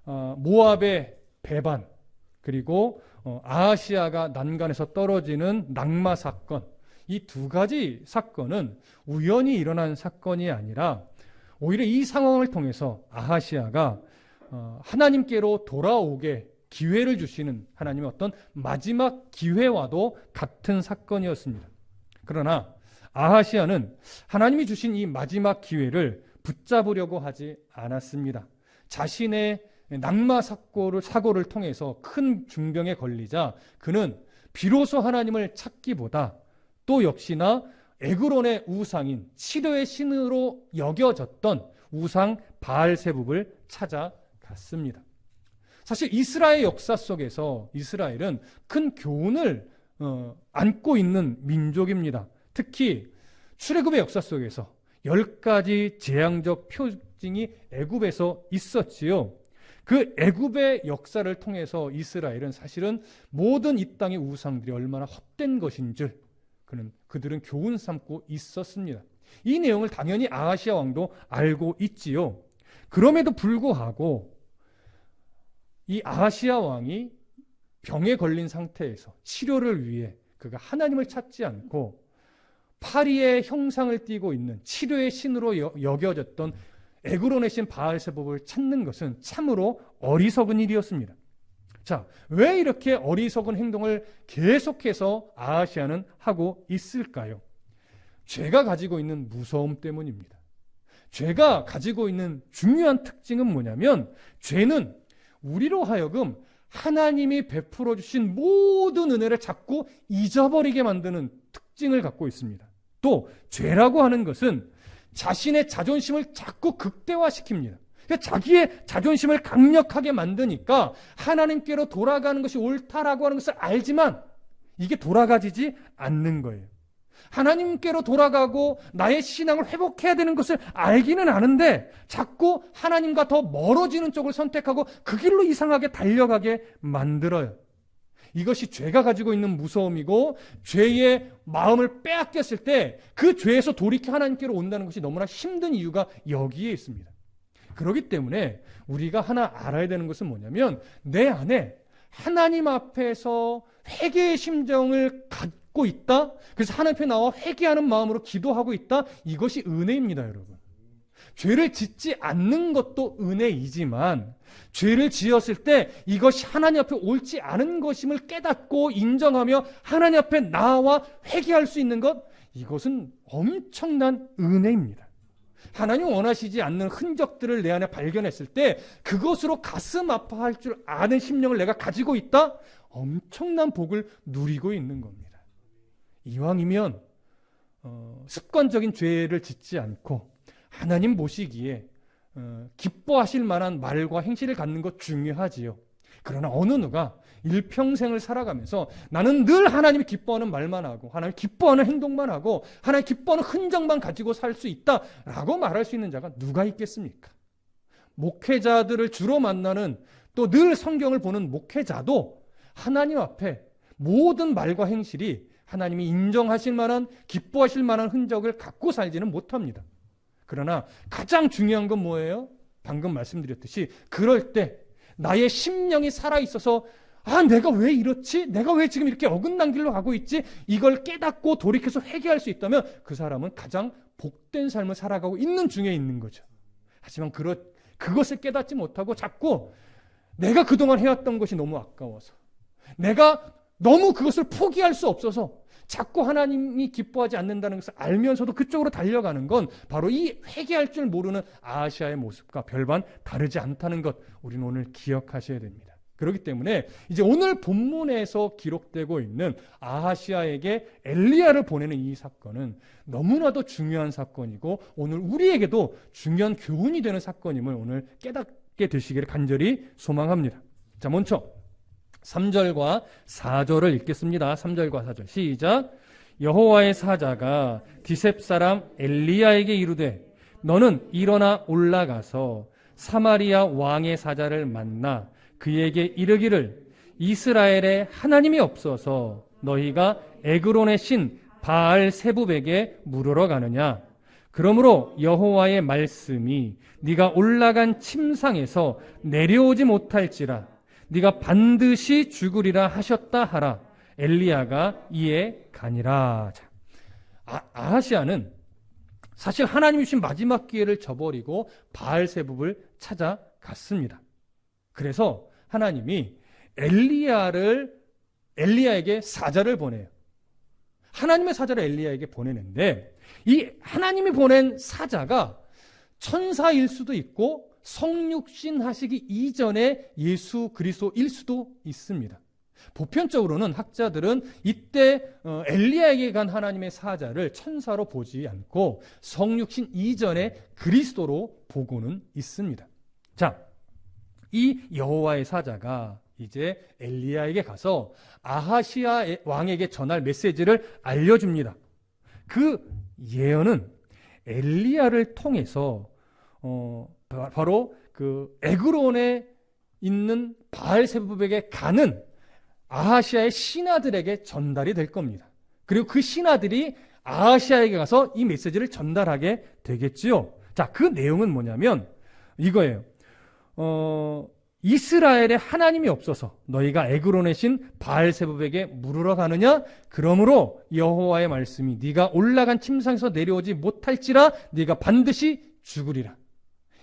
모압의 배반, 그리고 아하시아가 난간에서 떨어지는 낙마 사건, 이 두 가지 사건은 우연히 일어난 사건이 아니라 오히려 이 상황을 통해서 아하시아가 하나님께로 돌아오게 기회를 주시는 하나님의 어떤 마지막 기회와도 같은 사건이었습니다. 그러나 아하시아는 하나님이 주신 이 마지막 기회를 붙잡으려고 하지 않았습니다. 자신의 낙마 사고를 통해서 큰 중병에 걸리자 그는 비로소 하나님을 찾기보다 또 역시나 에그론의 우상인 치료의 신으로 여겨졌던 우상 바알세붑을 찾아갔습니다. 사실 이스라엘 역사 속에서 이스라엘은 큰 교훈을 안고 있는 민족입니다. 특히 출애굽의 역사 속에서 10가지 재앙적 표징이 애굽에서 있었지요. 그 애굽의 역사를 통해서 이스라엘은 사실은 모든 이 땅의 우상들이 얼마나 헛된 것인 줄 그들은 교훈 삼고 있었습니다. 이 내용을 당연히 아하시아 왕도 알고 있지요. 그럼에도 불구하고 이 아하시아 왕이 병에 걸린 상태에서 치료를 위해 그가 하나님을 찾지 않고 파리의 형상을 띠고 있는 치료의 신으로 여겨졌던 에그론의 신 바알세붑을 찾는 것은 참으로 어리석은 일이었습니다. 자, 왜 이렇게 어리석은 행동을 계속해서 아하시아는 하고 있을까요? 죄가 가지고 있는 무서움 때문입니다. 죄가 가지고 있는 중요한 특징은 뭐냐면 죄는 우리로 하여금 하나님이 베풀어 주신 모든 은혜를 자꾸 잊어버리게 만드는 특징을 갖고 있습니다. 또 죄라고 하는 것은 자신의 자존심을 자꾸 극대화시킵니다. 자기의 자존심을 강력하게 만드니까 하나님께로 돌아가는 것이 옳다라고 하는 것을 알지만 이게 돌아가지지 않는 거예요. 하나님께로 돌아가고 나의 신앙을 회복해야 되는 것을 알기는 아는데 자꾸 하나님과 더 멀어지는 쪽을 선택하고 그 길로 이상하게 달려가게 만들어요. 이것이 죄가 가지고 있는 무서움이고 죄의 마음을 빼앗겼을 때 그 죄에서 돌이켜 하나님께로 온다는 것이 너무나 힘든 이유가 여기에 있습니다. 그렇기 때문에 우리가 하나 알아야 되는 것은 뭐냐면 내 안에 하나님 앞에서 회개의 심정을 갖고 있다. 그래서 하나님 앞에 나와 회개하는 마음으로 기도하고 있다. 이것이 은혜입니다, 여러분. 죄를 짓지 않는 것도 은혜이지만 죄를 지었을 때 이것이 하나님 앞에 옳지 않은 것임을 깨닫고 인정하며 하나님 앞에 나와 회개할 수 있는 것, 이것은 엄청난 은혜입니다. 하나님 원하시지 않는 흔적들을 내 안에 발견했을 때 그것으로 가슴 아파할 줄 아는 심령을 내가 가지고 있다? 엄청난 복을 누리고 있는 겁니다. 이왕이면 습관적인 죄를 짓지 않고 하나님 보시기에 기뻐하실 만한 말과 행실을 갖는 것 중요하지요. 그러나 어느 누가 일평생을 살아가면서 나는 늘 하나님이 기뻐하는 말만 하고 하나님 기뻐하는 행동만 하고 하나님 기뻐하는 흔적만 가지고 살 수 있다라고 말할 수 있는 자가 누가 있겠습니까? 목회자들을 주로 만나는 또 늘 성경을 보는 목회자도 하나님 앞에 모든 말과 행실이 하나님이 인정하실 만한 기뻐하실 만한 흔적을 갖고 살지는 못합니다. 그러나 가장 중요한 건 뭐예요? 방금 말씀드렸듯이 그럴 때 나의 심령이 살아있어서 내가 왜 이렇지? 내가 왜 지금 이렇게 어긋난 길로 가고 있지? 이걸 깨닫고 돌이켜서 회개할 수 있다면 그 사람은 가장 복된 삶을 살아가고 있는 중에 있는 거죠. 하지만 그것을 깨닫지 못하고 자꾸 내가 그동안 해왔던 것이 너무 아까워서 내가 너무 그것을 포기할 수 없어서 자꾸 하나님이 기뻐하지 않는다는 것을 알면서도 그쪽으로 달려가는 건 바로 이 회개할 줄 모르는 아하시아의 모습과 별반 다르지 않다는 것 우리는 오늘 기억하셔야 됩니다. 그렇기 때문에 이제 오늘 본문에서 기록되고 있는 아하시아에게 엘리야를 보내는 이 사건은 너무나도 중요한 사건이고 오늘 우리에게도 중요한 교훈이 되는 사건임을 오늘 깨닫게 되시기를 간절히 소망합니다. 자, 먼저 3절과 4절을 읽겠습니다. 3절과 4절 시작. 여호와의 사자가 디셉 사람 엘리야에게 이르되 너는 일어나 올라가서 사마리아 왕의 사자를 만나 그에게 이르기를 이스라엘에 하나님이 없어서 너희가 에그론의 신 바알세붑에게 물으러 가느냐. 그러므로 여호와의 말씀이 네가 올라간 침상에서 내려오지 못할지라 네가 반드시 죽으리라 하셨다 하라. 엘리야가 이에 가니라. 자, 아하시아는 사실 하나님이 주신 마지막 기회를 저버리고 바알세붑을 찾아갔습니다. 그래서 하나님이 엘리야에게 사자를 보내요. 하나님의 사자를 엘리야에게 보내는데 이 하나님이 보낸 사자가 천사일 수도 있고 성육신 하시기 이전에 예수 그리스도일 수도 있습니다. 보편적으로는 학자들은 이때 엘리야에게 간 하나님의 사자를 천사로 보지 않고 성육신 이전에 그리스도로 보고는 있습니다. 자, 이 여호와의 사자가 이제 엘리야에게 가서 아하시아 왕에게 전할 메시지를 알려줍니다. 그 예언은 엘리야를 통해서 바로 그 에그론에 있는 바알세붑에게 가는 아하시아의 신하들에게 전달이 될 겁니다. 그리고 그 신하들이 아하시아에게 가서 이 메시지를 전달하게 되겠지요. 자, 그 내용은 뭐냐면 이거예요. 이스라엘에 하나님이 없어서 너희가 에그론의 신 바알세붑에게 물으러 가느냐? 그러므로 여호와의 말씀이 네가 올라간 침상에서 내려오지 못할지라 네가 반드시 죽으리라.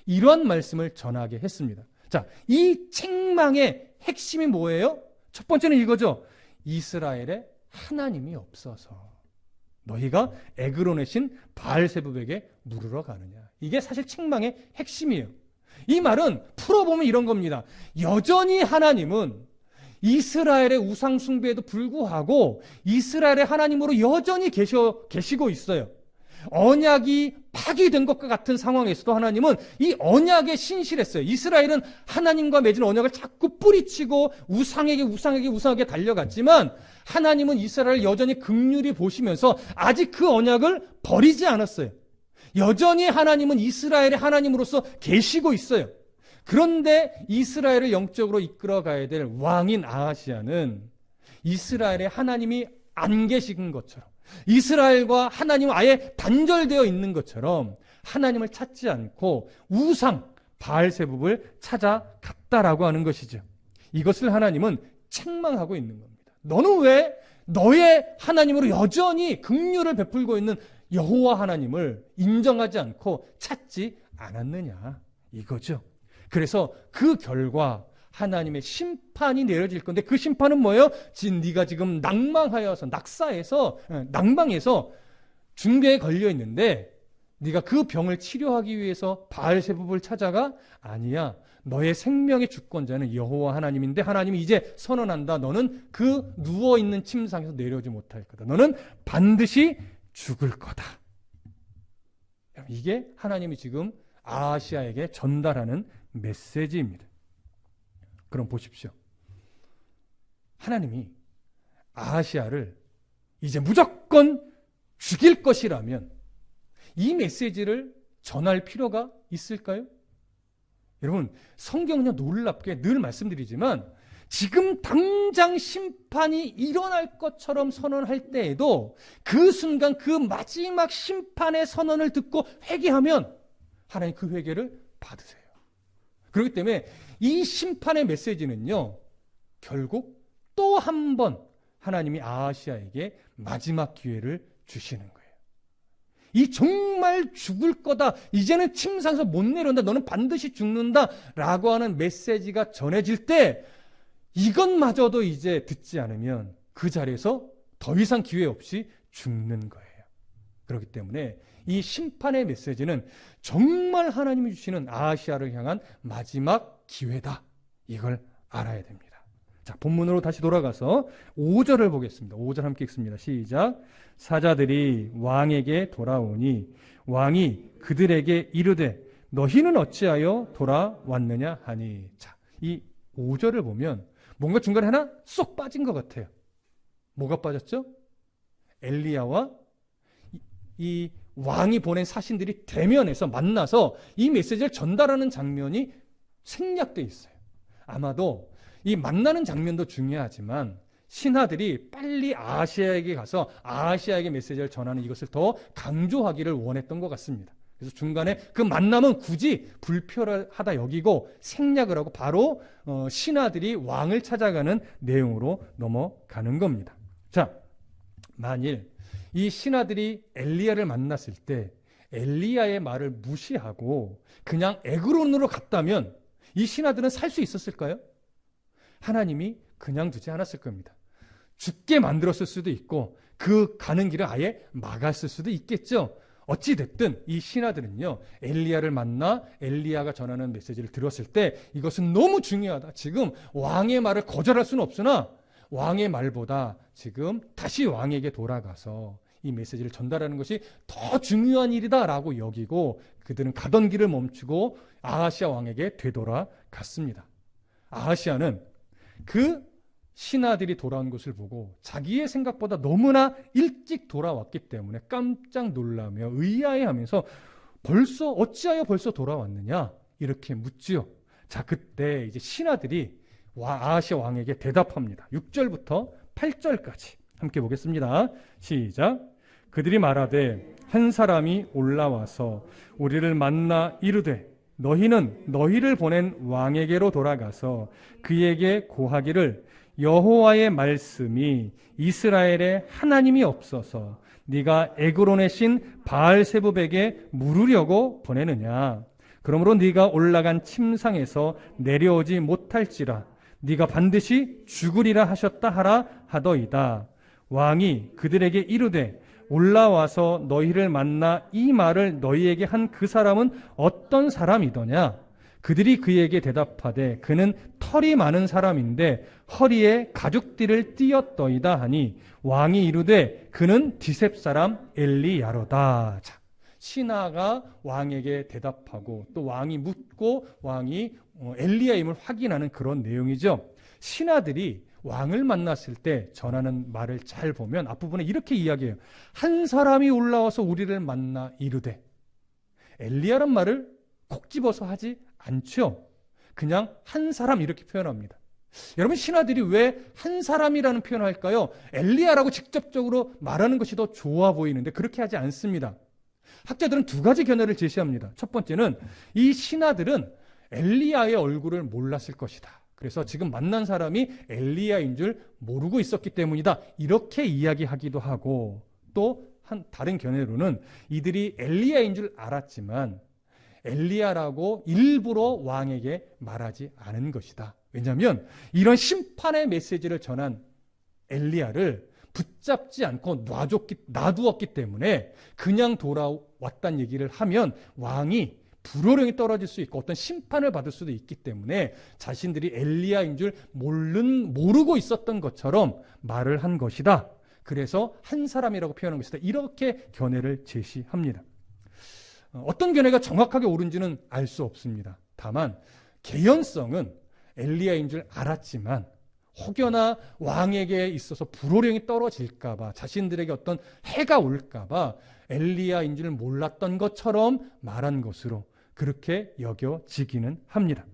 이러한 말씀을 전하게 했습니다. 자, 이 책망의 핵심이 뭐예요? 첫 번째는 이거죠. 이스라엘에 하나님이 없어서 너희가 에그론의 신 바알세붑에게 물으러 가느냐. 이게 사실 책망의 핵심이에요. 이 말은 풀어보면 이런 겁니다. 여전히 하나님은 이스라엘의 우상 숭배에도 불구하고 이스라엘의 하나님으로 여전히 계시고 있어요. 언약이 파기된 것과 같은 상황에서도 하나님은 이 언약에 신실했어요. 이스라엘은 하나님과 맺은 언약을 자꾸 뿌리치고 우상에게 달려갔지만 하나님은 이스라엘을 여전히 긍휼히 보시면서 아직 그 언약을 버리지 않았어요. 여전히 하나님은 이스라엘의 하나님으로서 계시고 있어요. 그런데 이스라엘을 영적으로 이끌어가야 될 왕인 아하시아는 이스라엘의 하나님이 안 계신 것처럼, 이스라엘과 하나님은 아예 단절되어 있는 것처럼 하나님을 찾지 않고 우상 바알세붑을 찾아갔다라고 하는 것이죠. 이것을 하나님은 책망하고 있는 겁니다. 너는 왜 너의 하나님으로 여전히 긍휼을 베풀고 있는 여호와 하나님을 인정하지 않고 찾지 않았느냐, 이거죠. 그래서 그 결과 하나님의 심판이 내려질 건데 그 심판은 뭐예요? 네가 지금 낭망해서 중대에 걸려 있는데 네가 그 병을 치료하기 위해서 바알세붑을 찾아가? 아니야. 너의 생명의 주권자는 여호와 하나님인데 하나님이 이제 선언한다. 너는 그 누워있는 침상에서 내려오지 못할 거다. 너는 반드시 죽을 거다. 이게 하나님이 지금 아하시아에게 전달하는 메시지입니다. 그럼 보십시오. 하나님이 아하시아를 이제 무조건 죽일 것이라면 이 메시지를 전할 필요가 있을까요? 여러분, 성경은요, 놀랍게 늘 말씀드리지만 지금 당장 심판이 일어날 것처럼 선언할 때에도 그 순간 그 마지막 심판의 선언을 듣고 회개하면 하나님 그 회개를 받으세요. 그렇기 때문에 이 심판의 메시지는요, 결국 또 한 번 하나님이 아하시아에게 마지막 기회를 주시는 거예요. 이 정말 죽을 거다, 이제는 침상에서 못 내려온다, 너는 반드시 죽는다 라고 하는 메시지가 전해질 때 이것마저도 이제 듣지 않으면 그 자리에서 더 이상 기회 없이 죽는 거예요. 그렇기 때문에 이 심판의 메시지는 정말 하나님이 주시는 아하시아를 향한 마지막 기회다, 이걸 알아야 됩니다. 자, 본문으로 다시 돌아가서 5절을 보겠습니다. 5절 함께 읽습니다. 시작. 사자들이 왕에게 돌아오니 왕이 그들에게 이르되 너희는 어찌하여 돌아왔느냐 하니. 자, 이 5절을 보면 뭔가 중간에 하나 쏙 빠진 것 같아요. 뭐가 빠졌죠? 엘리야와 이 왕이 보낸 사신들이 대면해서 만나서 이 메시지를 전달하는 장면이 생략되어 있어요. 아마도 이 만나는 장면도 중요하지만 신하들이 빨리 아하시아에게 가서 아하시아에게 메시지를 전하는 이것을 더 강조하기를 원했던 것 같습니다. 그래서 중간에 그 만남은 굳이 불필요하다 여기고 생략을 하고 바로 신하들이 왕을 찾아가는 내용으로 넘어가는 겁니다. 자, 만일 이 신하들이 엘리야를 만났을 때 엘리야의 말을 무시하고 그냥 에그론으로 갔다면 이 신하들은 살 수 있었을까요? 하나님이 그냥 두지 않았을 겁니다. 죽게 만들었을 수도 있고 그 가는 길을 아예 막았을 수도 있겠죠. 어찌됐든 이 신하들은요, 엘리야를 만나 엘리야가 전하는 메시지를 들었을 때 이것은 너무 중요하다. 지금 왕의 말을 거절할 수는 없으나 왕의 말보다 지금 다시 왕에게 돌아가서 이 메시지를 전달하는 것이 더 중요한 일이다라고 여기고 그들은 가던 길을 멈추고 아하시아 왕에게 되돌아갔습니다. 아하시아는 그 신하들이 돌아온 것을 보고 자기의 생각보다 너무나 일찍 돌아왔기 때문에 깜짝 놀라며 의아해하면서 어찌하여 벌써 돌아왔느냐 이렇게 묻지요. 자, 그때 이제 신하들이 아하시아 왕에게 대답합니다. 6절부터 8절까지 함께 보겠습니다. 시작. 그들이 말하되 한 사람이 올라와서 우리를 만나 이르되 너희는 너희를 보낸 왕에게로 돌아가서 그에게 고하기를 여호와의 말씀이 이스라엘에 하나님이 없어서 네가 에그론의 신 바알세붑에게 물으려고 보내느냐. 그러므로 네가 올라간 침상에서 내려오지 못할지라 네가 반드시 죽으리라 하셨다 하라 하더이다. 왕이 그들에게 이르되 올라와서 너희를 만나 이 말을 너희에게 한 그 사람은 어떤 사람이더냐? 그들이 그에게 대답하되 그는 털이 많은 사람인데 허리에 가죽띠를 띠었더이다 하니 왕이 이르되 그는 디셉 사람 엘리야로다. 자, 신하가 왕에게 대답하고 또 왕이 묻고 왕이 엘리야임을 확인하는 그런 내용이죠. 신하들이 왕을 만났을 때 전하는 말을 잘 보면 앞부분에 이렇게 이야기해요. 한 사람이 올라와서 우리를 만나 이르되. 엘리야란 말을 콕 집어서 하지 않죠. 그냥 한 사람 이렇게 표현합니다. 여러분, 신하들이 왜 한 사람이라는 표현을 할까요? 엘리야라고 직접적으로 말하는 것이 더 좋아 보이는데 그렇게 하지 않습니다. 학자들은 두 가지 견해를 제시합니다. 첫 번째는 이 신하들은 엘리야의 얼굴을 몰랐을 것이다. 그래서 지금 만난 사람이 엘리야인 줄 모르고 있었기 때문이다. 이렇게 이야기하기도 하고 또 다른 견해로는 이들이 엘리야인 줄 알았지만 엘리야라고 일부러 왕에게 말하지 않은 것이다. 왜냐하면 이런 심판의 메시지를 전한 엘리야를 붙잡지 않고 놔두었기 때문에 그냥 돌아왔다는 얘기를 하면 왕이 불호령이 떨어질 수 있고 어떤 심판을 받을 수도 있기 때문에 자신들이 엘리야인 줄 모르고 있었던 것처럼 말을 한 것이다. 그래서 한 사람이라고 표현한 것이다. 이렇게 견해를 제시합니다. 어떤 견해가 정확하게 옳은지는 알 수 없습니다. 다만 개연성은 엘리야인 줄 알았지만 혹여나 왕에게 있어서 불호령이 떨어질까봐 자신들에게 어떤 해가 올까봐 엘리야인 줄 몰랐던 것처럼 말한 것으로 그렇게 여겨지기는 합니다.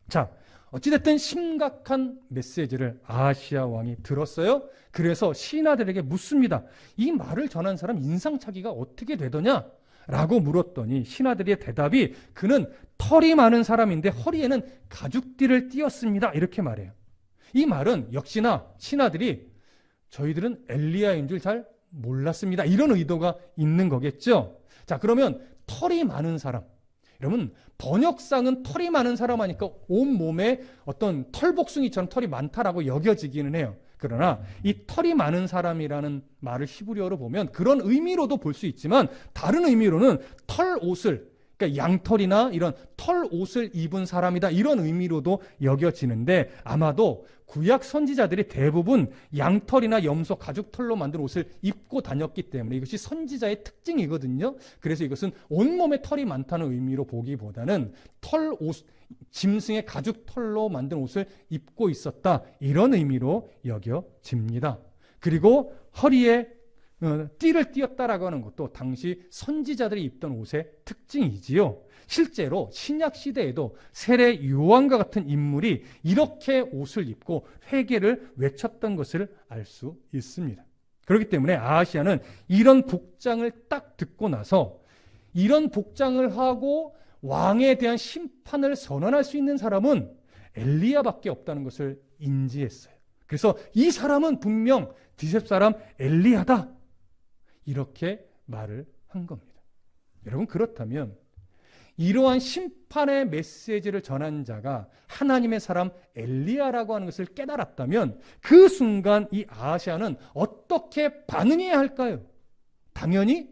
자, 어찌됐든 심각한 메시지를 아하시아 왕이 들었어요. 그래서 신하들에게 묻습니다. 이 말을 전한 사람 인상착의가 어떻게 되더냐? 라고 물었더니 신하들의 대답이 그는 털이 많은 사람인데 허리에는 가죽띠를 띠었습니다. 이렇게 말해요. 이 말은 역시나 신하들이 저희들은 엘리야인 줄 잘 몰랐습니다. 이런 의도가 있는 거겠죠. 자, 그러면 털이 많은 사람. 여러분, 번역상은 털이 많은 사람 하니까 온몸에 어떤 털복숭이처럼 털이 많다라고 여겨지기는 해요. 그러나 이 털이 많은 사람이라는 말을 히브리어로 보면 그런 의미로도 볼 수 있지만 다른 의미로는 털 옷을, 그러니까 양털이나 이런 털 옷을 입은 사람이다, 이런 의미로도 여겨지는데 아마도 구약 선지자들이 대부분 양털이나 염소, 가죽털로 만든 옷을 입고 다녔기 때문에 이것이 선지자의 특징이거든요. 그래서 이것은 온몸에 털이 많다는 의미로 보기보다는 털 옷, 짐승의 가죽털로 만든 옷을 입고 있었다, 이런 의미로 여겨집니다. 그리고 허리에 띠를 띄었다라고 하는 것도 당시 선지자들이 입던 옷의 특징이지요. 실제로 신약 시대에도 세례 요한과 같은 인물이 이렇게 옷을 입고 회개를 외쳤던 것을 알 수 있습니다. 그렇기 때문에 아하시아는 이런 복장을 딱 듣고 나서 이런 복장을 하고 왕에 대한 심판을 선언할 수 있는 사람은 엘리야밖에 없다는 것을 인지했어요. 그래서 이 사람은 분명 디셉 사람 엘리야다, 이렇게 말을 한 겁니다. 여러분, 그렇다면 이러한 심판의 메시지를 전한 자가 하나님의 사람 엘리야라고 하는 것을 깨달았다면 그 순간 이 아하시아는 어떻게 반응해야 할까요? 당연히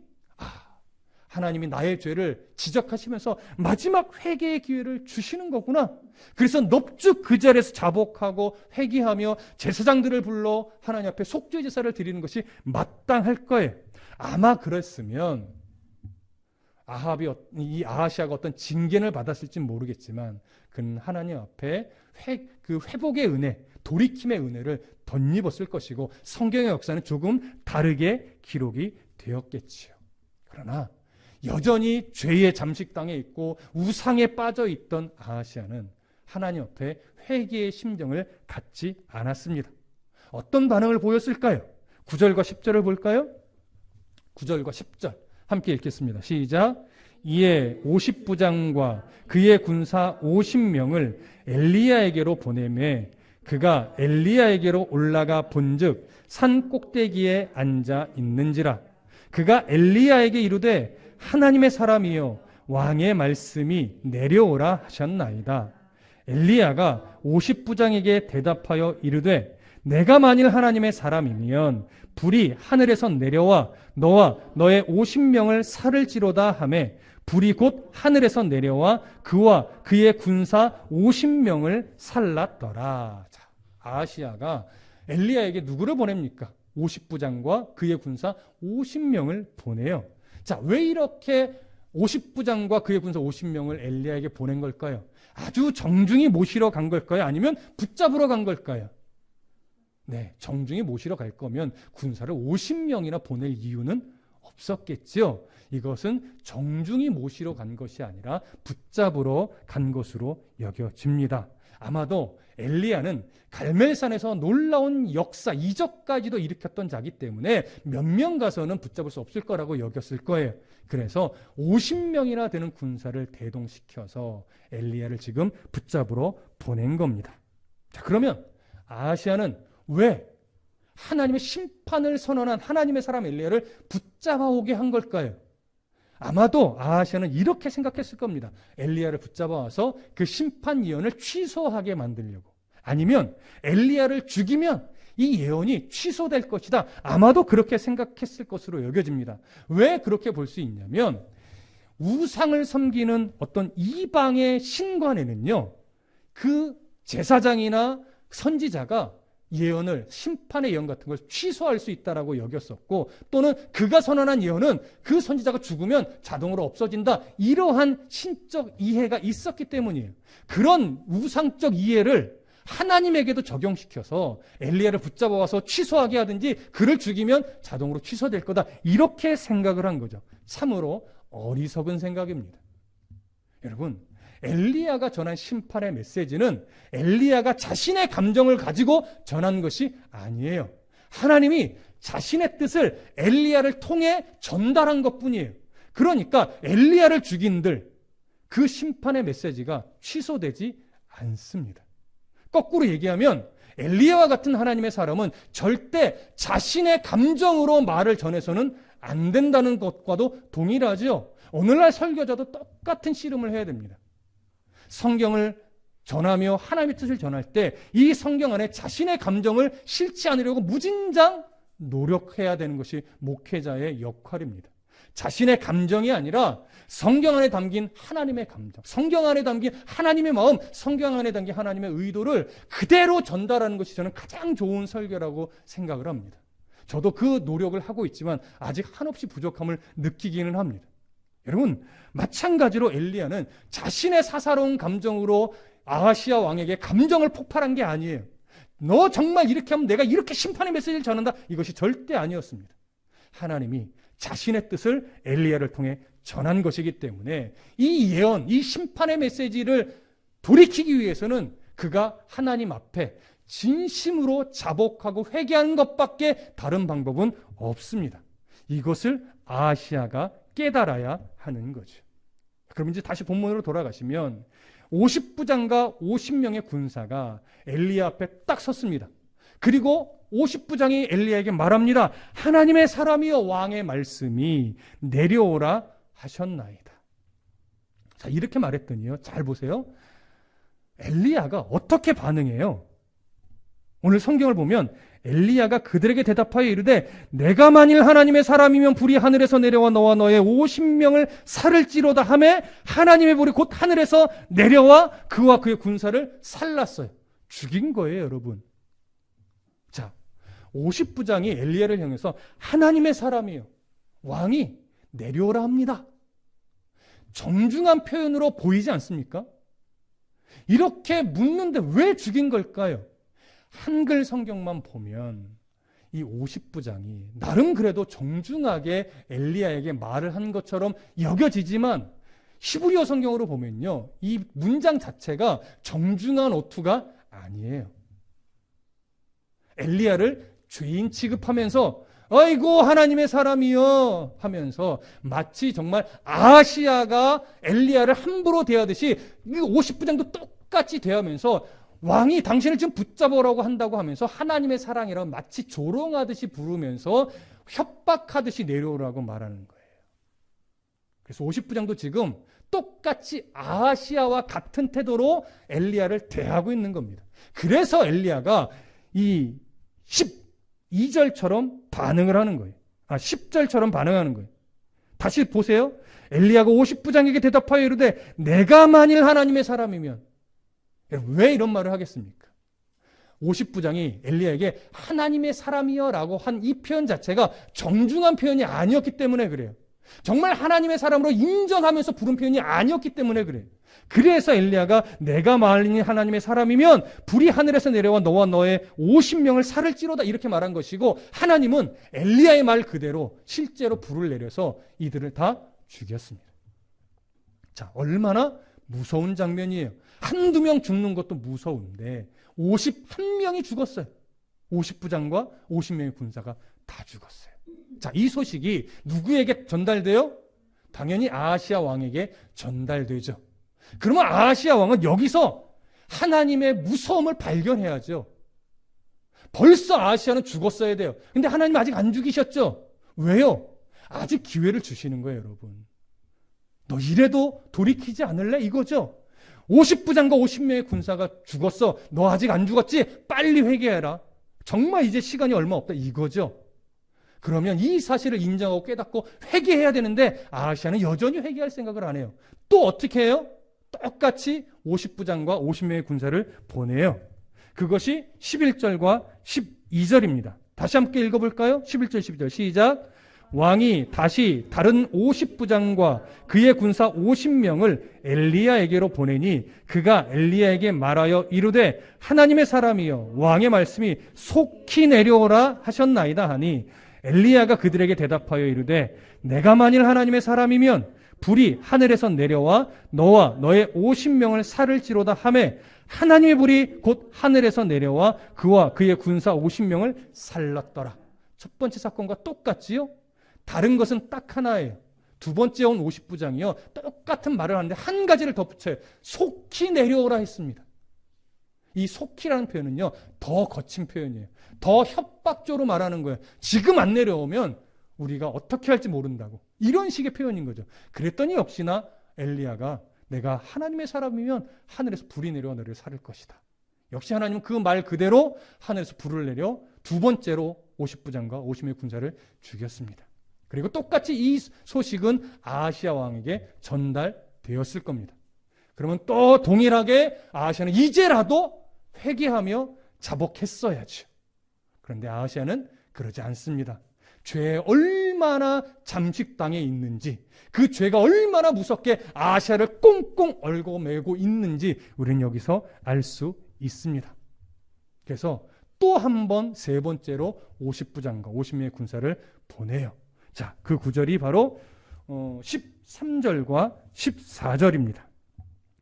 하나님이 나의 죄를 지적하시면서 마지막 회개의 기회를 주시는 거구나. 그래서 넙죽 그 자리에서 자복하고 회개하며 제사장들을 불러 하나님 앞에 속죄 제사를 드리는 것이 마땅할 거예요. 아마 그랬으면 이 아하시아가 어떤 징계를 받았을지 모르겠지만 그는 하나님 앞에 그 회복의 은혜, 돌이킴의 은혜를 덧입었을 것이고 성경의 역사는 조금 다르게 기록이 되었겠지요. 그러나 여전히 죄의 잠식당에 있고 우상에 빠져 있던 아하시아는 하나님 앞에 회개의 심정을 갖지 않았습니다. 어떤 반응을 보였을까요? 9절과 10절을 볼까요? 9절과 10절 함께 읽겠습니다. 시작. 이에 50부장과 그의 군사 50명을 엘리야에게로 보내매 그가 엘리야에게로 올라가 본즉 산 꼭대기에 앉아 있는지라. 그가 엘리야에게 이르되 하나님의 사람이여 왕의 말씀이 내려오라 하셨나이다. 엘리야가 50부장에게 대답하여 이르되 내가 만일 하나님의 사람이면 불이 하늘에서 내려와 너와 너의 50명을 살을지로다 하매 불이 곧 하늘에서 내려와 그와 그의 군사 50명을 살랐더라. 자, 아하시아가 엘리야에게 누구를 보냅니까? 50부장과 그의 군사 50명을 보내요. 자, 왜 이렇게 50부장과 그의 군사 50명을 엘리야에게 보낸 걸까요? 아주 정중히 모시러 간 걸까요? 아니면 붙잡으러 간 걸까요? 네, 정중히 모시러 갈 거면 군사를 50명이나 보낼 이유는 없었겠죠. 이것은 정중히 모시러 간 것이 아니라 붙잡으러 간 것으로 여겨집니다. 아마도 엘리야는 갈멜산에서 놀라운 역사, 이적까지도 일으켰던 자기 때문에 몇 명 가서는 붙잡을 수 없을 거라고 여겼을 거예요. 그래서 50명이나 되는 군사를 대동시켜서 엘리야를 지금 붙잡으러 보낸 겁니다. 자, 그러면 아하시아는 왜 하나님의 심판을 선언한 하나님의 사람 엘리야를 붙잡아 오게 한 걸까요? 아마도 아하시아는 이렇게 생각했을 겁니다. 엘리야를 붙잡아 와서 그 심판 예언을 취소하게 만들려고. 아니면 엘리야를 죽이면 이 예언이 취소될 것이다. 아마도 그렇게 생각했을 것으로 여겨집니다. 왜 그렇게 볼 수 있냐면 우상을 섬기는 어떤 이방의 신관에는요, 그 제사장이나 선지자가 예언을, 심판의 예언 같은 걸 취소할 수 있다라고 여겼었고, 또는 그가 선언한 예언은 그 선지자가 죽으면 자동으로 없어진다, 이러한 신적 이해가 있었기 때문이에요. 그런 우상적 이해를 하나님에게도 적용시켜서 엘리야를 붙잡아 와서 취소하게 하든지 그를 죽이면 자동으로 취소될 거다, 이렇게 생각을 한 거죠. 참으로 어리석은 생각입니다. 여러분, 엘리야가 전한 심판의 메시지는 엘리야가 자신의 감정을 가지고 전한 것이 아니에요. 하나님이 자신의 뜻을 엘리야를 통해 전달한 것뿐이에요. 그러니까 엘리야를 죽인들 그 심판의 메시지가 취소되지 않습니다. 거꾸로 얘기하면 엘리야와 같은 하나님의 사람은 절대 자신의 감정으로 말을 전해서는 안 된다는 것과도 동일하죠. 오늘날 설교자도 똑같은 씨름을 해야 됩니다. 성경을 전하며 하나님의 뜻을 전할 때 이 성경 안에 자신의 감정을 실지 않으려고 무진장 노력해야 되는 것이 목회자의 역할입니다. 자신의 감정이 아니라 성경 안에 담긴 하나님의 감정, 성경 안에 담긴 하나님의 마음, 성경 안에 담긴 하나님의 의도를 그대로 전달하는 것이 저는 가장 좋은 설교라고 생각을 합니다. 저도 그 노력을 하고 있지만 아직 한없이 부족함을 느끼기는 합니다. 여러분, 마찬가지로 엘리야는 자신의 사사로운 감정으로 아하시아 왕에게 감정을 폭발한 게 아니에요. 너 정말 이렇게 하면 내가 이렇게 심판의 메시지를 전한다, 이것이 절대 아니었습니다. 하나님이 자신의 뜻을 엘리야를 통해 전한 것이기 때문에 이 예언, 이 심판의 메시지를 돌이키기 위해서는 그가 하나님 앞에 진심으로 자복하고 회개하는 것밖에 다른 방법은 없습니다. 이것을 아하시야가 깨달아야 하는 거죠. 그럼 이제 다시 본문으로 돌아가시면 50부장과 50명의 군사가 엘리야 앞에 딱 섰습니다. 그리고 50부장이 엘리야에게 말합니다. 하나님의 사람이여 왕의 말씀이 내려오라 하셨나이다. 자, 이렇게 말했더니요. 잘 보세요. 엘리야가 어떻게 반응해요? 오늘 성경을 보면 엘리야가 그들에게 대답하여 이르되 내가 만일 하나님의 사람이면 불이 하늘에서 내려와 너와 너의 50명을 살을지로다 하매 하나님의 불이 곧 하늘에서 내려와 그와 그의 군사를 살랐어요. 죽인 거예요, 여러분. 자, 50부장이 엘리야를 향해서 하나님의 사람이요, 왕이 내려오라 합니다. 정중한 표현으로 보이지 않습니까? 이렇게 묻는데 왜 죽인 걸까요? 한글 성경만 보면 이 50부장이 나름 그래도 정중하게 엘리야에게 말을 한 것처럼 여겨지지만 히브리어 성경으로 보면요, 이 문장 자체가 정중한 어투가 아니에요. 엘리야를 죄인 취급하면서 아이고 하나님의 사람이여 하면서 마치 정말 아하시야가 엘리야를 함부로 대하듯이 이 50부장도 똑같이 대하면서 왕이 당신을 지금 붙잡으라고 한다고 하면서 하나님의 사랑이라고 마치 조롱하듯이 부르면서 협박하듯이 내려오라고 말하는 거예요. 그래서 50부장도 지금 똑같이 아하시야와 같은 태도로 엘리야를 대하고 있는 겁니다. 그래서 엘리야가 이 12절처럼 반응을 하는 거예요. 10절처럼 반응하는 거예요. 다시 보세요. 엘리야가 50부장에게 대답하여 이르되 내가 만일 하나님의 사람이면, 왜 이런 말을 하겠습니까? 50부장이 엘리야에게 하나님의 사람이여 라고 한 이 표현 자체가 정중한 표현이 아니었기 때문에 그래요. 정말 하나님의 사람으로 인정하면서 부른 표현이 아니었기 때문에 그래요. 그래서 엘리야가 내가 만일 하나님의 사람이면 불이 하늘에서 내려와 너와 너의 50명을 살을지로다 이렇게 말한 것이고, 하나님은 엘리야의 말 그대로 실제로 불을 내려서 이들을 다 죽였습니다. 자, 얼마나 무서운 장면이에요. 한두 명 죽는 것도 무서운데 51명이 죽었어요. 50부장과 50명의 군사가 다 죽었어요. 자, 이 소식이 누구에게 전달돼요? 당연히 아하시야 왕에게 전달되죠. 그러면 아하시야 왕은 여기서 하나님의 무서움을 발견해야죠. 벌써 아하시야는 죽었어야 돼요. 근데 하나님 아직 안 죽이셨죠? 왜요? 아직 기회를 주시는 거예요, 여러분. 너 이래도 돌이키지 않을래? 이거죠. 50부장과 50명의 군사가 죽었어. 너 아직 안 죽었지? 빨리 회개해라. 정말 이제 시간이 얼마 없다. 이거죠. 그러면 이 사실을 인정하고 깨닫고 회개해야 되는데 아하시야는 여전히 회개할 생각을 안 해요. 또 어떻게 해요? 똑같이 50부장과 50명의 군사를 보내요. 그것이 11절과 12절입니다. 다시 함께 읽어볼까요? 11절, 12절 시작. 왕이 다시 다른 50부장과 그의 군사 50명을 엘리야에게로 보내니 그가 엘리야에게 말하여 이르되 하나님의 사람이여 왕의 말씀이 속히 내려오라 하셨나이다 하니 엘리야가 그들에게 대답하여 이르되 내가 만일 하나님의 사람이면 불이 하늘에서 내려와 너와 너의 50명을 살을지로다 하매 하나님의 불이 곧 하늘에서 내려와 그와 그의 군사 50명을 살랐더라. 첫 번째 사건과 똑같지요? 다른 것은 딱 하나예요. 두 번째 온 50부장이요. 똑같은 말을 하는데 한 가지를 덧붙여요. 속히 내려오라 했습니다. 이 속히라는 표현은요, 더 거친 표현이에요. 더 협박적으로 말하는 거예요. 지금 안 내려오면 우리가 어떻게 할지 모른다고. 이런 식의 표현인 거죠. 그랬더니 역시나 엘리야가 내가 하나님의 사람이면 하늘에서 불이 내려와 너를 살릴 것이다. 역시 하나님은 그 말 그대로 하늘에서 불을 내려 두 번째로 50부장과 50명의 군사를 죽였습니다. 그리고 똑같이 이 소식은 아하시야 왕에게 전달되었을 겁니다. 그러면 또 동일하게 아하시야는 이제라도 회개하며 자복했어야죠. 그런데 아하시야는 그러지 않습니다. 죄에 얼마나 잠식당해 있는지, 그 죄가 얼마나 무섭게 아하시야를 꽁꽁 얽어매고 있는지 우리는 여기서 알 수 있습니다. 그래서 또 한 번 세 번째로 50부장과 50명의 군사를 보내요. 자, 그 구절이 바로 13절과 14절입니다.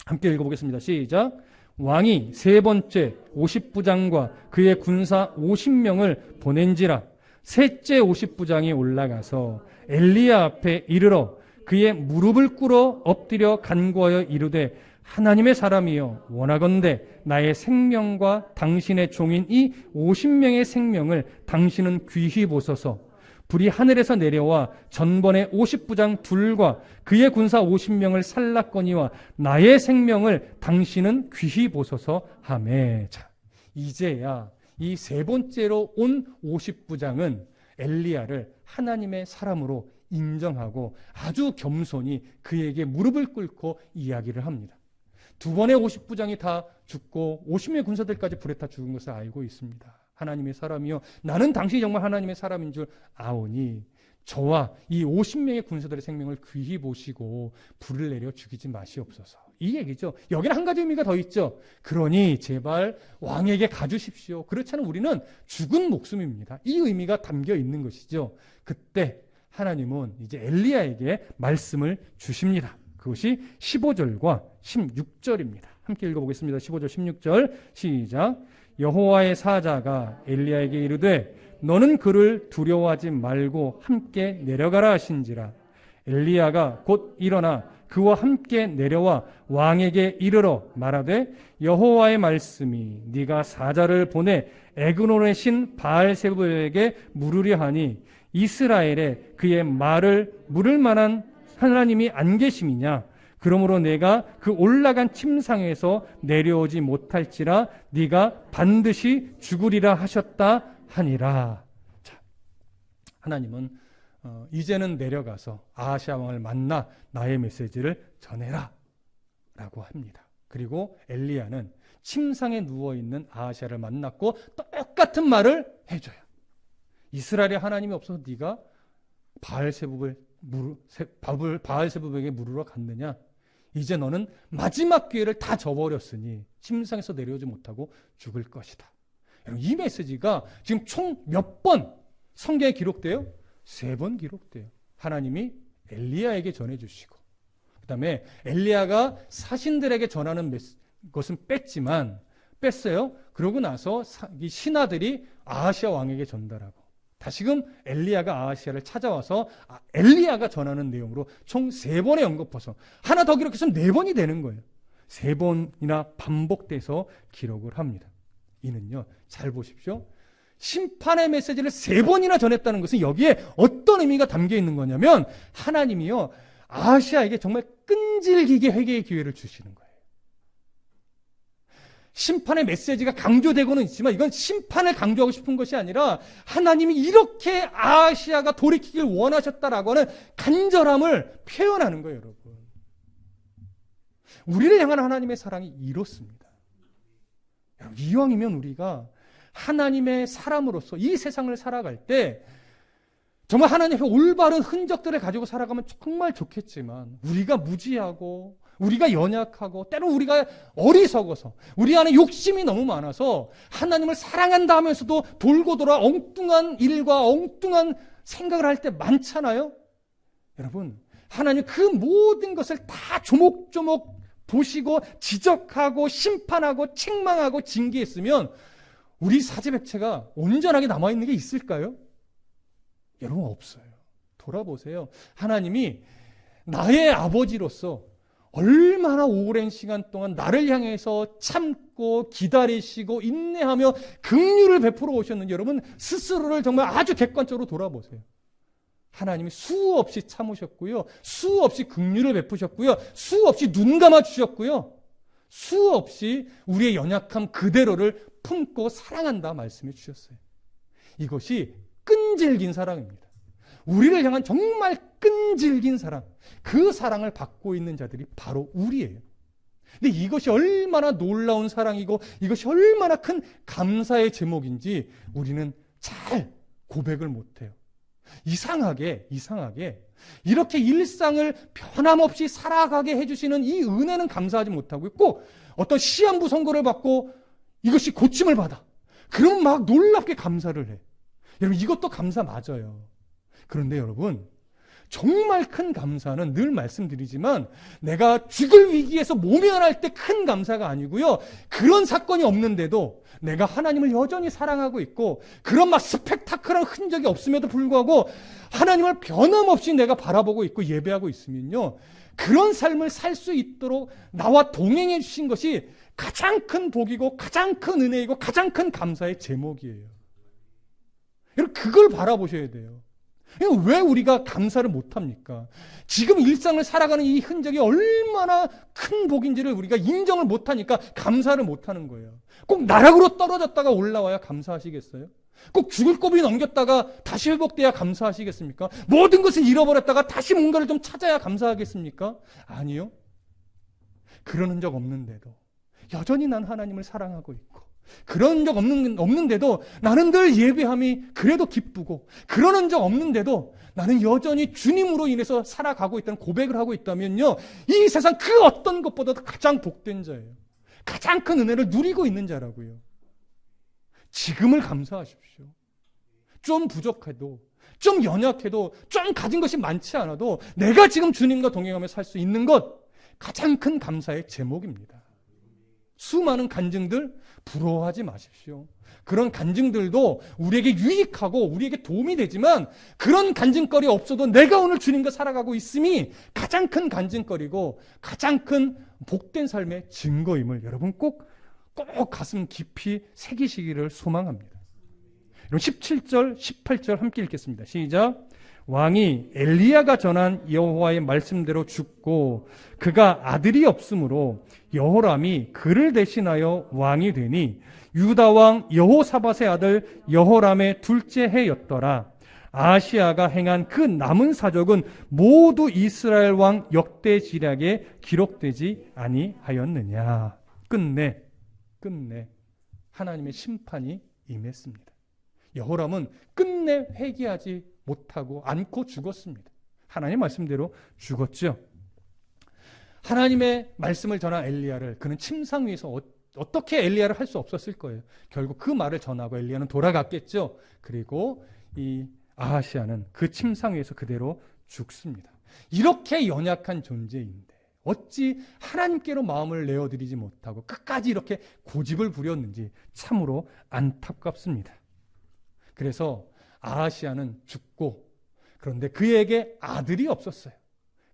함께 읽어보겠습니다. 시작. 왕이 세 번째 50부장과 그의 군사 50명을 보낸지라. 셋째 50부장이 올라가서 엘리야 앞에 이르러 그의 무릎을 꿇어 엎드려 간구하여 이르되 하나님의 사람이여 원하건대 나의 생명과 당신의 종인 이 50명의 생명을 당신은 귀히 보소서. 불이 하늘에서 내려와 전번의 50부장 둘과 그의 군사 50명을 살랐거니와 나의 생명을 당신은 귀히 보소서 하매. 자, 이제야 이 세 번째로 온 50부장은 엘리야를 하나님의 사람으로 인정하고 아주 겸손히 그에게 무릎을 꿇고 이야기를 합니다. 두 번의 50부장이 다 죽고 50명의 군사들까지 불에 타 죽은 것을 알고 있습니다. 하나님의 사람이요 나는 당신이 정말 하나님의 사람인 줄 아오니 저와 이 50명의 군사들의 생명을 귀히 보시고 불을 내려 죽이지 마시옵소서. 이 얘기죠. 여기는 한 가지 의미가 더 있죠. 그러니 제발 왕에게 가주십시오. 그렇지 않으면 우리는 죽은 목숨입니다. 이 의미가 담겨 있는 것이죠. 그때 하나님은 이제 엘리야에게 말씀을 주십니다. 그것이 15절과 16절입니다. 함께 읽어보겠습니다. 15절 16절 시작. 여호와의 사자가 엘리야에게 이르되 너는 그를 두려워하지 말고 함께 내려가라 하신지라. 엘리야가 곧 일어나 그와 함께 내려와 왕에게 이르러 말하되 여호와의 말씀이 네가 사자를 보내 에그론의 신 바알세불에게 물으려 하니 이스라엘에 그의 말을 물을 만한 하나님이 안 계심이냐. 그러므로 내가 그 올라간 침상에서 내려오지 못할지라 네가 반드시 죽으리라 하셨다 하니라. 자, 하나님은 이제는 내려가서 아하시아 왕을 만나 나의 메시지를 전해라 라고 합니다. 그리고 엘리야는 침상에 누워있는 아하시아를 만났고 똑같은 말을 해줘요. 이스라엘의 하나님이 없어서 네가 바알세불에게 물으러 갔느냐. 이제 너는 마지막 기회를 다 저버렸으니 침상에서 내려오지 못하고 죽을 것이다. 여러분, 이 메시지가 지금 총 몇 번 성경에 기록돼요? 3번 기록돼요. 하나님이 엘리야에게 전해주시고 그 다음에 엘리야가 사신들에게 전하는 것은 뺐어요. 그러고 나서 이 신하들이 아하시아 왕에게 전달하고 다시금 엘리야가 아하시아를 찾아와서 엘리야가 전하는 내용으로 총 3번에 언급해서 하나 더 기록해서 4번이 되는 거예요. 3번이나 반복돼서 기록을 합니다. 이는요, 잘 보십시오. 심판의 메시지를 3번이나 전했다는 것은 여기에 어떤 의미가 담겨 있는 거냐면 하나님이요 아하시아에게 정말 끈질기게 회개의 기회를 주시는 거예요. 심판의 메시지가 강조되고는 있지만 이건 심판을 강조하고 싶은 것이 아니라 하나님이 이렇게 아하시아가 돌이키길 원하셨다라고 하는 간절함을 표현하는 거예요, 여러분. 우리를 향한 하나님의 사랑이 이렇습니다. 여러분, 이왕이면 우리가 하나님의 사람으로서 이 세상을 살아갈 때 정말 하나님의 올바른 흔적들을 가지고 살아가면 정말 좋겠지만 우리가 무지하고 우리가 연약하고 때로 우리가 어리석어서 우리 안에 욕심이 너무 많아서 하나님을 사랑한다 하면서도 돌고 돌아 엉뚱한 일과 엉뚱한 생각을 할 때 많잖아요. 여러분, 하나님 그 모든 것을 다 조목조목 보시고 지적하고 심판하고 책망하고 징계했으면 우리 사제백체가 온전하게 남아있는 게 있을까요? 여러분, 없어요. 돌아보세요. 하나님이 나의 아버지로서 얼마나 오랜 시간 동안 나를 향해서 참고 기다리시고 인내하며 긍휼을 베풀어 오셨는지 여러분 스스로를 정말 아주 객관적으로 돌아보세요. 하나님이 수없이 참으셨고요. 수없이 긍휼을 베푸셨고요. 수없이 눈 감아 주셨고요. 수없이 우리의 연약함 그대로를 품고 사랑한다 말씀해 주셨어요. 이것이 끈질긴 사랑입니다. 우리를 향한 정말 끈질긴 사랑, 그 사랑을 받고 있는 자들이 바로 우리예요. 근데 이것이 얼마나 놀라운 사랑이고 이것이 얼마나 큰 감사의 제목인지 우리는 잘 고백을 못해요. 이상하게 이렇게 일상을 변함없이 살아가게 해주시는 이 은혜는 감사하지 못하고 있고 어떤 시한부 선고를 받고 이것이 고침을 받아. 그럼 막 놀랍게 감사를 해. 여러분, 이것도 감사 맞아요. 그런데 여러분, 정말 큰 감사는 늘 말씀드리지만 내가 죽을 위기에서 모면할 때 큰 감사가 아니고요. 그런 사건이 없는데도 내가 하나님을 여전히 사랑하고 있고 그런 막 스펙타클한 흔적이 없음에도 불구하고 하나님을 변함없이 내가 바라보고 있고 예배하고 있으면요. 그런 삶을 살 수 있도록 나와 동행해 주신 것이 가장 큰 복이고 가장 큰 은혜이고 가장 큰 감사의 제목이에요. 여러분, 그걸 바라보셔야 돼요. 왜 우리가 감사를 못합니까? 지금 일상을 살아가는 이 흔적이 얼마나 큰 복인지를 우리가 인정을 못하니까 감사를 못하는 거예요. 꼭 나락으로 떨어졌다가 올라와야 감사하시겠어요? 꼭 죽을 고비 넘겼다가 다시 회복돼야 감사하시겠습니까? 모든 것을 잃어버렸다가 다시 뭔가를 좀 찾아야 감사하겠습니까? 아니요. 그런 흔적 없는데도 여전히 난 하나님을 사랑하고 있고 그런 적 없는데도 나는 늘 예배함이 그래도 기쁘고 그런 적 없는데도 나는 여전히 주님으로 인해서 살아가고 있다는 고백을 하고 있다면요. 이 세상 그 어떤 것보다도 가장 복된 자예요. 가장 큰 은혜를 누리고 있는 자라고요. 지금을 감사하십시오. 좀 부족해도 좀 연약해도 좀 가진 것이 많지 않아도 내가 지금 주님과 동행하며 살 수 있는 것 가장 큰 감사의 제목입니다. 수많은 간증들 부러워하지 마십시오. 그런 간증들도 우리에게 유익하고 우리에게 도움이 되지만 그런 간증거리 없어도 내가 오늘 주님과 살아가고 있음이 가장 큰 간증거리고 가장 큰 복된 삶의 증거임을 여러분 꼭 가슴 깊이 새기시기를 소망합니다. 여러분 17절, 18절 함께 읽겠습니다. 시작. 왕이 엘리야가 전한 여호와의 말씀대로 죽고 그가 아들이 없으므로 여호람이 그를 대신하여 왕이 되니 유다 왕 여호사밧의 아들 여호람의 둘째 해였더라. 아하시야가 행한 그 남은 사적은 모두 이스라엘 왕 역대지략에 기록되지 아니하였느냐. 끝내 하나님의 심판이 임했습니다. 여호람은 끝내 회개하지 못하고 않고 죽었습니다. 하나님 말씀대로 죽었죠. 하나님의 말씀을 전한 엘리야를 그는 침상 위에서 어떻게 엘리야를 할 수 없었을 거예요. 결국 그 말을 전하고 엘리야는 돌아갔겠죠. 그리고 이 아하시야는 그 침상 위에서 그대로 죽습니다. 이렇게 연약한 존재인데 어찌 하나님께로 마음을 내어드리지 못하고 끝까지 이렇게 고집을 부렸는지 참으로 안타깝습니다. 그래서 아하시야는 죽고 그런데 그에게 아들이 없었어요.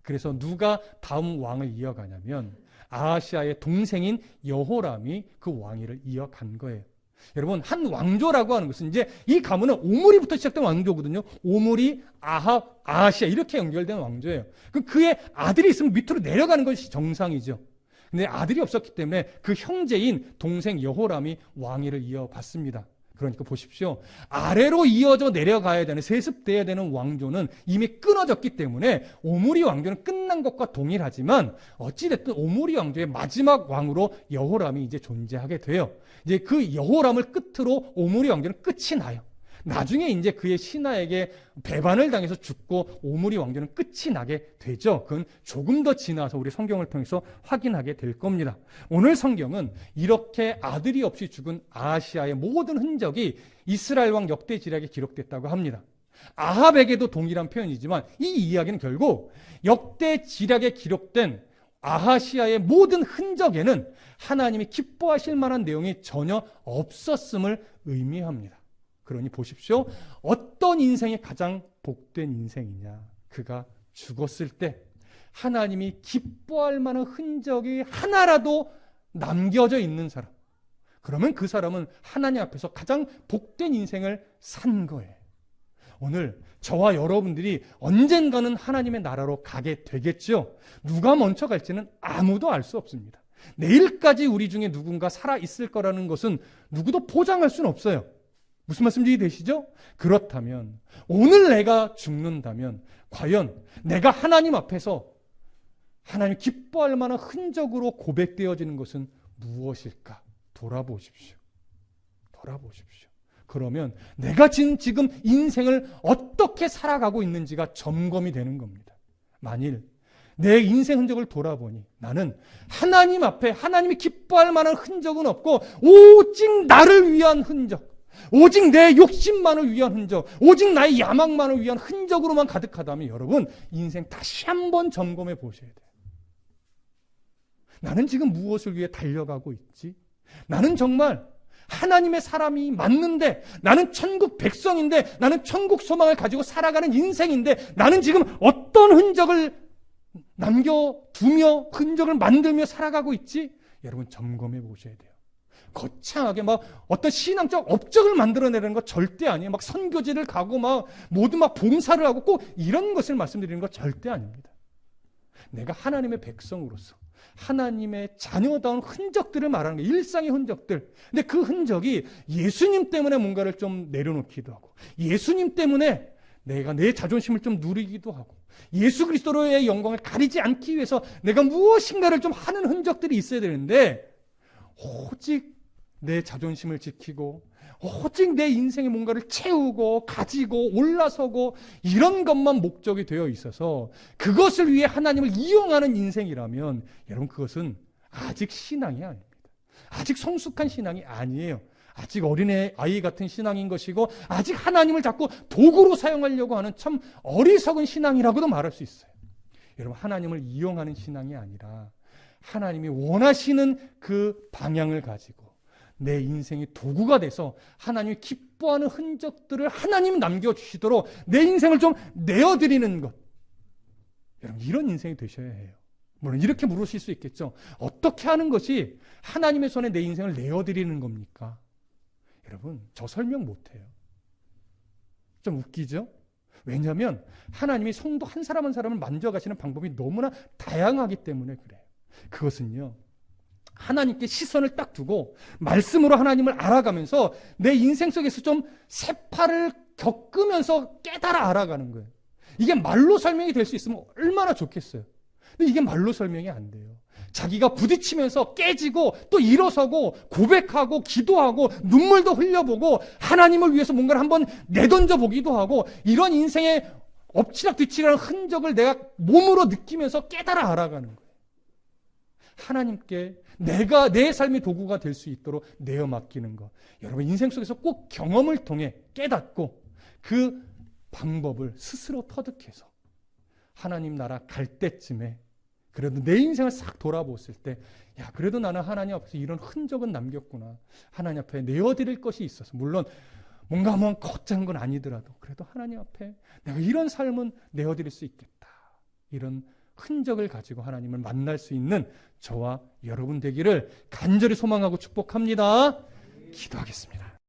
그래서 누가 다음 왕을 이어가냐면 아하시야의 동생인 여호람이 그 왕위를 이어간 거예요. 여러분, 한 왕조라고 하는 것은 이제 이 가문은 오므리부터 시작된 왕조거든요. 오므리, 아하시야 이렇게 연결된 왕조예요. 그의 아들이 있으면 밑으로 내려가는 것이 정상이죠. 근데 아들이 없었기 때문에 그 형제인 동생 여호람이 왕위를 이어받습니다. 그러니까 보십시오. 아래로 이어져 내려가야 되는, 세습돼야 되는 왕조는 이미 끊어졌기 때문에 오므리 왕조는 끝난 것과 동일하지만 어찌됐든 오므리 왕조의 마지막 왕으로 여호람이 이제 존재하게 돼요. 이제 그 여호람을 끝으로 오므리 왕조는 끝이 나요. 나중에 이제 그의 신하에게 배반을 당해서 죽고 오므리 왕조는 끝이 나게 되죠. 그건 조금 더 지나서 우리 성경을 통해서 확인하게 될 겁니다. 오늘 성경은 이렇게 아들이 없이 죽은 아하시야의 모든 흔적이 이스라엘 왕 역대지략에 기록됐다고 합니다. 아합에게도 동일한 표현이지만 이 이야기는 결국 역대지략에 기록된 아하시야의 모든 흔적에는 하나님이 기뻐하실 만한 내용이 전혀 없었음을 의미합니다. 그러니 보십시오. 어떤 인생이 가장 복된 인생이냐. 그가 죽었을 때 하나님이 기뻐할 만한 흔적이 하나라도 남겨져 있는 사람. 그러면 그 사람은 하나님 앞에서 가장 복된 인생을 산 거예요. 오늘 저와 여러분들이 언젠가는 하나님의 나라로 가게 되겠죠. 누가 먼저 갈지는 아무도 알 수 없습니다. 내일까지 우리 중에 누군가 살아있을 거라는 것은 누구도 보장할 수는 없어요. 무슨 말씀인지 이해되시죠? 그렇다면 오늘 내가 죽는다면 과연 내가 하나님 앞에서 하나님 기뻐할 만한 흔적으로 고백되어지는 것은 무엇일까? 돌아보십시오. 그러면 내가 지금 인생을 어떻게 살아가고 있는지가 점검이 되는 겁니다. 만일 내 인생 흔적을 돌아보니 나는 하나님 앞에 하나님이 기뻐할 만한 흔적은 없고 오직 나를 위한 흔적, 오직 내 욕심만을 위한 흔적, 오직 나의 야망만을 위한 흔적으로만 가득하다면 여러분 인생 다시 한번 점검해 보셔야 돼요. 나는 지금 무엇을 위해 달려가고 있지? 나는 정말 하나님의 사람이 맞는데, 나는 천국 백성인데, 나는 천국 소망을 가지고 살아가는 인생인데, 나는 지금 어떤 흔적을 남겨두며 흔적을 만들며 살아가고 있지? 여러분 점검해 보셔야 돼요. 거창하게 막 어떤 신앙적 업적을 만들어내는 거 절대 아니에요. 막 선교지를 가고 막 모두 막 봉사를 하고 꼭 이런 것을 말씀드리는 거 절대 아닙니다. 내가 하나님의 백성으로서 하나님의 자녀다운 흔적들을 말하는 거예요. 일상의 흔적들. 근데 그 흔적이 예수님 때문에 뭔가를 좀 내려놓기도 하고, 예수님 때문에 내가 내 자존심을 좀 누리기도 하고, 예수 그리스도로의 영광을 가리지 않기 위해서 내가 무엇인가를 좀 하는 흔적들이 있어야 되는데, 오직 내 자존심을 지키고 오직 내 인생에 뭔가를 채우고 가지고 올라서고 이런 것만 목적이 되어 있어서 그것을 위해 하나님을 이용하는 인생이라면 여러분 그것은 아직 신앙이 아닙니다. 아직 성숙한 신앙이 아니에요. 아직 어린애 아이 같은 신앙인 것이고, 아직 하나님을 자꾸 도구로 사용하려고 하는 참 어리석은 신앙이라고도 말할 수 있어요. 여러분 하나님을 이용하는 신앙이 아니라 하나님이 원하시는 그 방향을 가지고 내 인생의 도구가 돼서 하나님이 기뻐하는 흔적들을 하나님이 남겨주시도록 내 인생을 좀 내어드리는 것. 여러분 이런 인생이 되셔야 해요. 물론 이렇게 물으실 수 있겠죠. 어떻게 하는 것이 하나님의 손에 내 인생을 내어드리는 겁니까? 여러분 저 설명 못해요. 좀 웃기죠? 왜냐하면 하나님이 성도 한 사람 한 사람을 만져가시는 방법이 너무나 다양하기 때문에 그래요. 그것은요, 하나님께 시선을 딱 두고 말씀으로 하나님을 알아가면서 내 인생 속에서 좀 세파를 겪으면서 깨달아 알아가는 거예요. 이게 말로 설명이 될 수 있으면 얼마나 좋겠어요. 근데 이게 말로 설명이 안 돼요. 자기가 부딪히면서 깨지고 또 일어서고 고백하고 기도하고 눈물도 흘려보고 하나님을 위해서 뭔가를 한번 내던져 보기도 하고, 이런 인생의 엎치락뒤치락하는 흔적을 내가 몸으로 느끼면서 깨달아 알아가는 거예요. 하나님께 내가 내 삶의 도구가 될 수 있도록 내어 맡기는 것. 여러분 인생 속에서 꼭 경험을 통해 깨닫고 그 방법을 스스로 터득해서 하나님 나라 갈 때쯤에 그래도 내 인생을 싹 돌아보았을 때, 야 그래도 나는 하나님 앞에서 이런 흔적은 남겼구나. 하나님 앞에 내어드릴 것이 있어서, 물론 뭔가 뭐 거창한 건 아니더라도 그래도 하나님 앞에 내가 이런 삶은 내어드릴 수 있겠다. 이런 흔적을 가지고 하나님을 만날 수 있는 저와 여러분 되기를 간절히 소망하고 축복합니다. 기도하겠습니다.